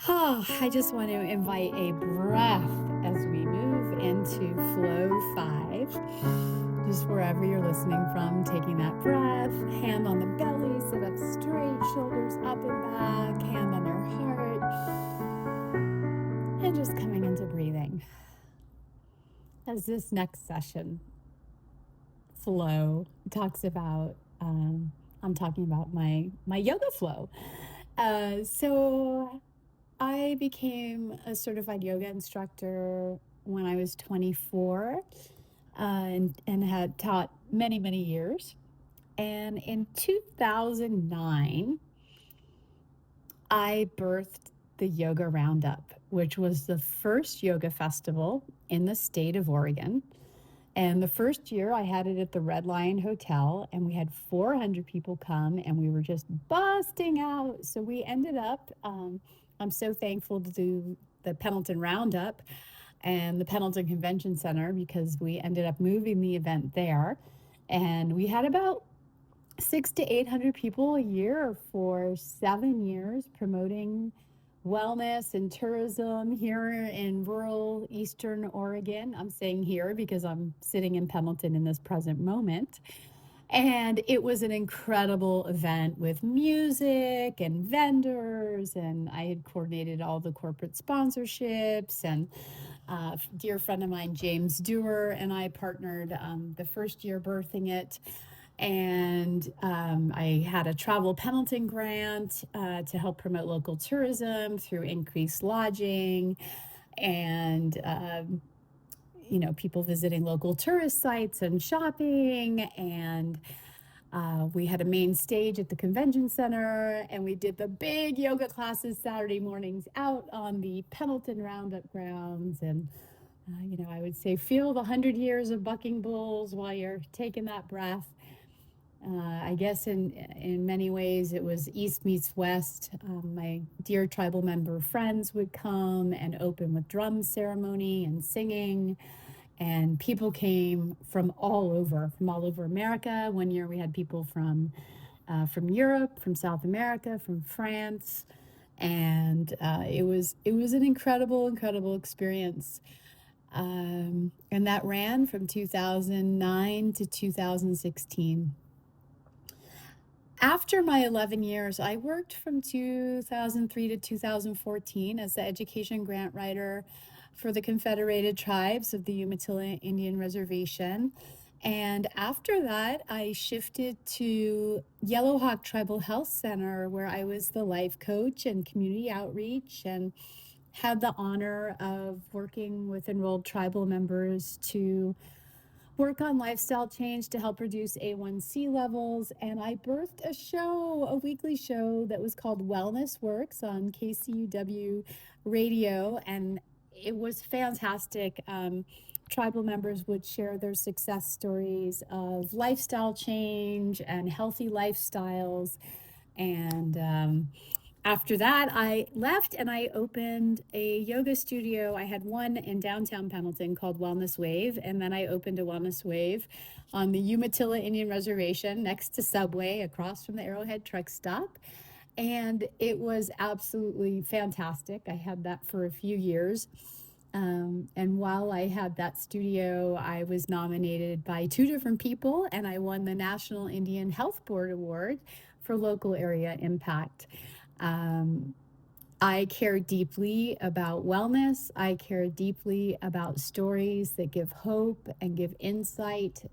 I just want to invite a breath as we move into flow 5. Just wherever you're listening from, taking that breath, hand on the belly, sit up straight, shoulders up and back, hand on your heart, and just coming into breathing. As this next session, flow, talks about, I'm talking about my yoga flow. So I became a certified yoga instructor when I was 24, and had taught many, many years. And in 2009, I birthed the Yoga Roundup, which was the first yoga festival in the state of Oregon. And the first year I had it at the Red Lion Hotel, and we had 400 people come, and we were just busting out. So we ended up, I'm so thankful to do the Pendleton Roundup and the Pendleton Convention Center, because we ended up moving the event there. And we had about 600 to 800 people a year for 7 years, promoting wellness and tourism here in rural Eastern Oregon. I'm saying here because I'm sitting in Pendleton in this present moment. And it was an incredible event with music and vendors, and I had coordinated all the corporate sponsorships. And a dear friend of mine, James Dewar, and I partnered the first year birthing it. And I had a Travel Pendleton grant to help promote local tourism through increased lodging and people visiting local tourist sites and shopping. And we had a main stage at the convention center, and we did the big yoga classes Saturday mornings out on the Pendleton Roundup grounds. And I would say feel the 100 years of bucking bulls while you're taking that breath. I guess in many ways it was East meets West. My dear tribal member friends would come and open with drum ceremony and singing, and people came from all over America. One year we had people from Europe, from South America, from France, and it was an incredible experience. And that ran from 2009 to 2016. After my 11 years, I worked from 2003 to 2014 as the education grant writer for the Confederated Tribes of the Umatilla Indian Reservation. And after that, I shifted to Yellowhawk Tribal Health Center, where I was the life coach and community outreach, and had the honor of working with enrolled tribal members to work on lifestyle change to help reduce A1C levels. And I birthed a weekly show that was called Wellness Works on KCUW radio. And it was fantastic. Tribal members would share their success stories of lifestyle change and healthy lifestyles. And after that, I left and I opened a yoga studio. I had one in downtown Pendleton called Wellness Wave, and then I opened a Wellness Wave on the Umatilla Indian Reservation next to Subway, across from the Arrowhead truck stop. And it was absolutely fantastic. I had that for a few years. And while I had that studio, I was nominated by 2 different people, and I won the National Indian Health Board Award for local area impact. I care deeply about wellness. I care deeply about stories that give hope and give insight,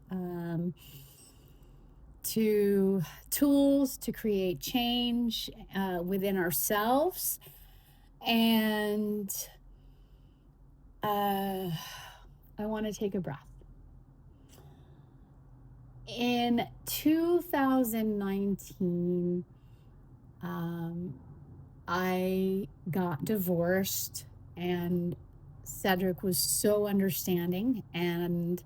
to tools to create change within ourselves. And I want to take a breath. In 2019, I got divorced, and Cedric was so understanding, and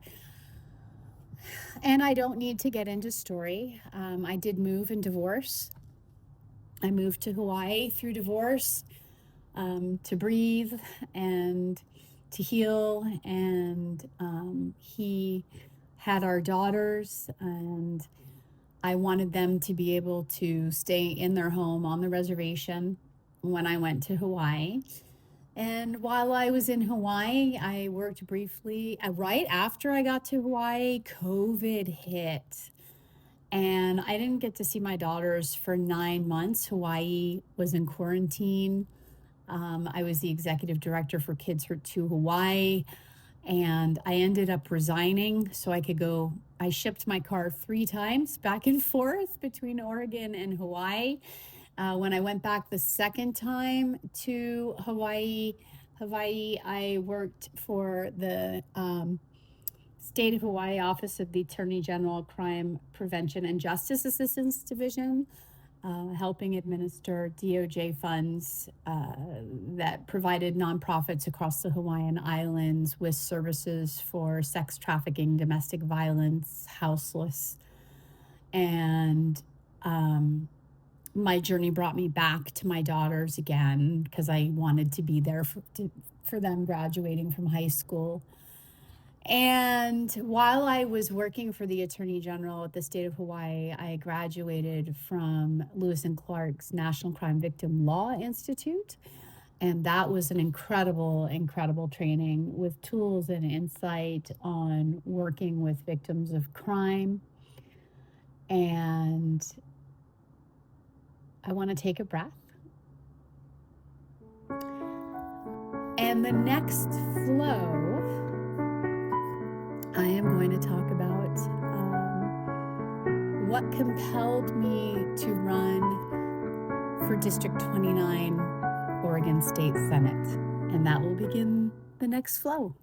I don't need to get into story. I did move and divorce. I moved to Hawaii through divorce, to breathe and to heal. And he had our daughters, and I wanted them to be able to stay in their home on the reservation when I went to Hawaii. And while I was in Hawaii, I worked briefly. Right after I got to Hawaii, COVID hit. And I didn't get to see my daughters for 9 months. Hawaii was in quarantine. I was the executive director for Kids to Hawaii. And I ended up resigning so I could go. I shipped my car 3 times back and forth between Oregon and Hawaii. When I went back the second time to Hawaii, I worked for the State of Hawaii Office of the Attorney General Crime Prevention and Justice Assistance Division, helping administer DOJ funds that provided nonprofits across the Hawaiian Islands with services for sex trafficking, domestic violence, houseless. And my journey brought me back to my daughters again because I wanted to be there for them graduating from high school. And while I was working for the Attorney General at the state of Hawaii, I graduated from Lewis and Clark's National Crime Victim Law Institute. And that was an incredible, incredible training with tools and insight on working with victims of crime. And I want to take a breath. And the next flow, I am going to talk about what compelled me to run for District 29, Oregon State Senate. And that will begin the next flow.